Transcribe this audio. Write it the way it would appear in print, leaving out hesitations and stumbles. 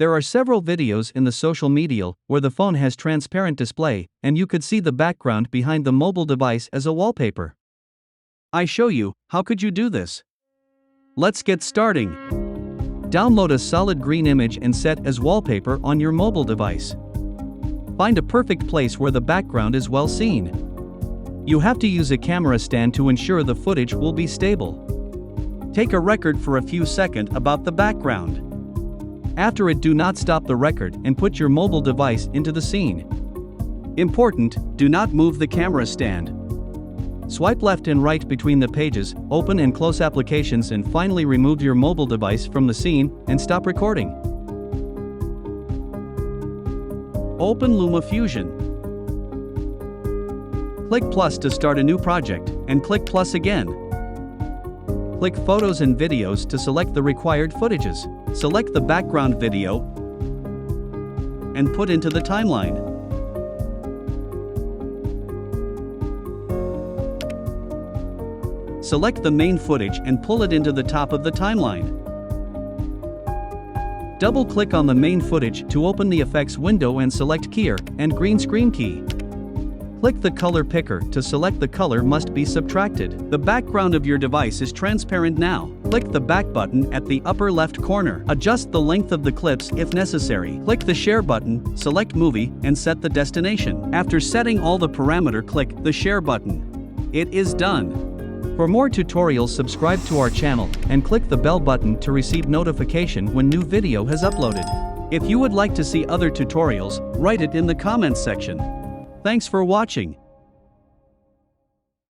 There are several videos in the social media where the phone has transparent display and you could see the background behind the mobile device as a wallpaper. I show you, how could you do this? Let's get starting. Download a solid green image and set as wallpaper on your mobile device. Find a perfect place where the background is well seen. You have to use a camera stand to ensure the footage will be stable. Take a record for a few seconds about the background. After it, do not stop the record and put your mobile device into the scene. Important, do not move the camera stand. Swipe left and right between the pages, open and close applications, and finally remove your mobile device from the scene and stop recording. Open Lumafusion. Click plus to start a new project, and click plus again. Click Photos and Videos to select the required footages. Select the background video and put into the timeline. Select the main footage and pull it into the top of the timeline. Double-click on the main footage to open the effects window and select Keyer and green screen key. Click the color picker to select the color must be subtracted. The background of your device is transparent now. Click the back button at the upper left corner. Adjust the length of the clips if necessary. Click the share button, select movie, and set the destination. After setting all the parameter, click the share button. It is done. For more tutorials, subscribe to our channel and click the bell button to receive notification when new video has uploaded. If you would like to see other tutorials, write it in the comments section. Thanks for watching.